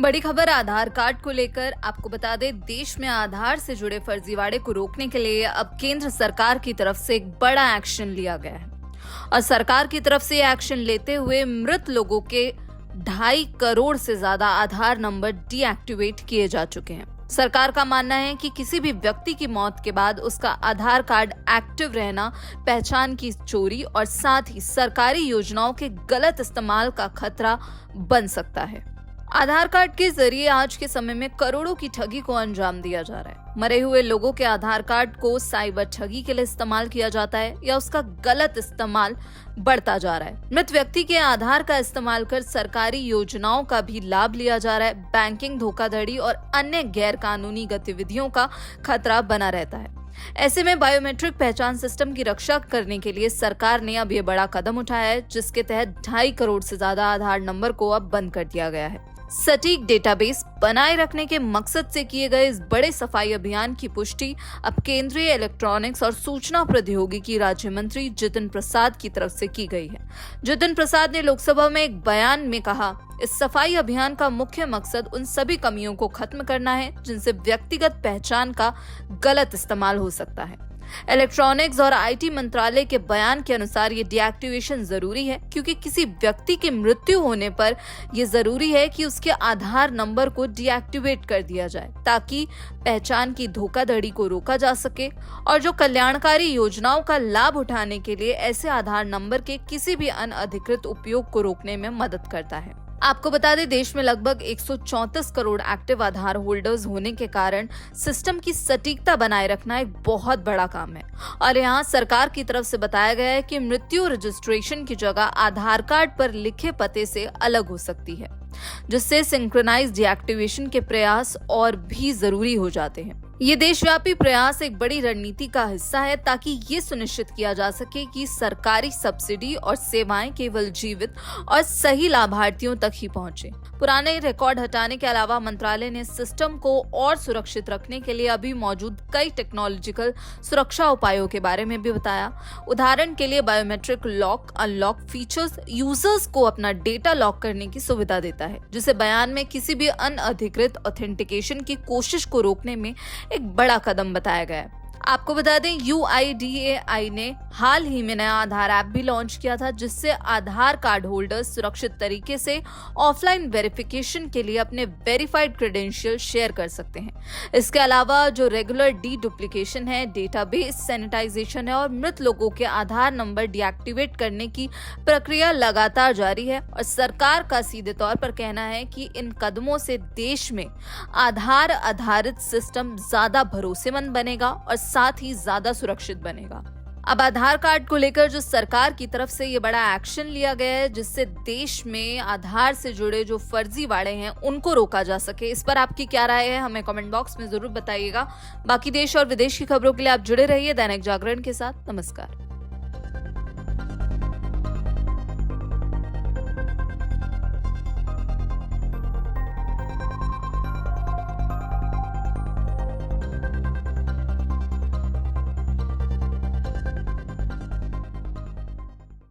बड़ी खबर आधार कार्ड को लेकर। आपको बता दें, देश में आधार से जुड़े फर्जीवाड़े को रोकने के लिए अब केंद्र सरकार की तरफ से एक बड़ा एक्शन लिया गया है और सरकार की तरफ से एक्शन लेते हुए मृत लोगों के 2.5 करोड़ से ज्यादा आधार नंबर डीएक्टिवेट किए जा चुके हैं। सरकार का मानना है कि किसी भी व्यक्ति की मौत के बाद उसका आधार कार्ड एक्टिव रहना पहचान की चोरी और साथ ही सरकारी योजनाओं के गलत इस्तेमाल का खतरा बन सकता है। आधार कार्ड के जरिए आज के समय में करोड़ों की ठगी को अंजाम दिया जा रहा है। मरे हुए लोगों के आधार कार्ड को साइबर ठगी के लिए इस्तेमाल किया जाता है या उसका गलत इस्तेमाल बढ़ता जा रहा है। मृत व्यक्ति के आधार का इस्तेमाल कर सरकारी योजनाओं का भी लाभ लिया जा रहा है। बैंकिंग धोखाधड़ी और अन्य गैर कानूनी गतिविधियों का खतरा बना रहता है। ऐसे में बायोमेट्रिक पहचान सिस्टम की रक्षा करने के लिए सरकार ने अब ये बड़ा कदम उठाया है, जिसके तहत 2.5 करोड़ से ज्यादा आधार नंबर को अब बंद कर दिया गया है। सटीक डेटाबेस बनाए रखने के मकसद से किए गए इस बड़े सफाई अभियान की पुष्टि अब केंद्रीय इलेक्ट्रॉनिक्स और सूचना प्रौद्योगिकी राज्य मंत्री जितिन प्रसाद की तरफ से की गई है। जितिन प्रसाद ने लोकसभा में एक बयान में कहा, इस सफाई अभियान का मुख्य मकसद उन सभी कमियों को खत्म करना है जिनसे व्यक्तिगत पहचान का गलत इस्तेमाल हो सकता है। इलेक्ट्रॉनिक्स और आईटी मंत्रालय के बयान के अनुसार ये डीएक्टिवेशन जरूरी है क्योंकि किसी व्यक्ति की मृत्यु होने पर यह जरूरी है कि उसके आधार नंबर को डीएक्टिवेट कर दिया जाए ताकि पहचान की धोखाधड़ी को रोका जा सके और जो कल्याणकारी योजनाओं का लाभ उठाने के लिए ऐसे आधार नंबर के किसी भी अनअधिकृत उपयोग को रोकने में मदद करता है। आपको बता दें, देश में लगभग 134 करोड़ एक्टिव आधार होल्डर्स होने के कारण सिस्टम की सटीकता बनाए रखना एक बहुत बड़ा काम है और यहाँ सरकार की तरफ से बताया गया है कि मृत्यु रजिस्ट्रेशन की जगह आधार कार्ड पर लिखे पते से अलग हो सकती है, जिससे सिंक्रोनाइज डीएक्टिवेशन के प्रयास और भी जरूरी हो जाते हैं। ये देशव्यापी प्रयास एक बड़ी रणनीति का हिस्सा है ताकि ये सुनिश्चित किया जा सके कि सरकारी सब्सिडी और सेवाएं केवल जीवित और सही लाभार्थियों तक ही पहुंचे। पुराने रिकॉर्ड हटाने के अलावा मंत्रालय ने सिस्टम को और सुरक्षित रखने के लिए अभी मौजूद कई टेक्नोलॉजिकल सुरक्षा उपायों के बारे में भी बताया। उदाहरण के लिए biometric lock unlock features users को अपना डेटा लॉक करने की सुविधा देता है, जिसे बयान में किसी भी अनअधिकृत ऑथेंटिकेशन की कोशिश को रोकने में एक बड़ा कदम बताया गया है। आपको बता दें, UIDAI ने हाल ही में नया आधार ऐप भी लॉन्च किया था, जिससे आधार कार्ड होल्डर्स सुरक्षित तरीके से ऑफलाइन वेरिफिकेशन के लिए अपने वेरीफाइड क्रेडेंशियल शेयर कर सकते हैं। इसके अलावा जो रेगुलर डुप्लीकेशन है, डेटाबेस सैनिटाइजेशन है और मृत लोगों के आधार नंबर डीएक्टिवेट करने की प्रक्रिया लगातार जारी है और सरकार का सीधे तौर पर कहना है कि इन कदमों से देश में आधार आधारित सिस्टम ज्यादा भरोसेमंद बनेगा और साथ ही ज्यादा सुरक्षित बनेगा। अब आधार कार्ड को लेकर जो सरकार की तरफ से ये बड़ा एक्शन लिया गया है, जिससे देश में आधार से जुड़े जो फर्जीवाड़े हैं उनको रोका जा सके, इस पर आपकी क्या राय है हमें कमेंट बॉक्स में जरूर बताइएगा। बाकी देश और विदेश की खबरों के लिए आप जुड़े रहिए दैनिक जागरण के साथ। नमस्कार।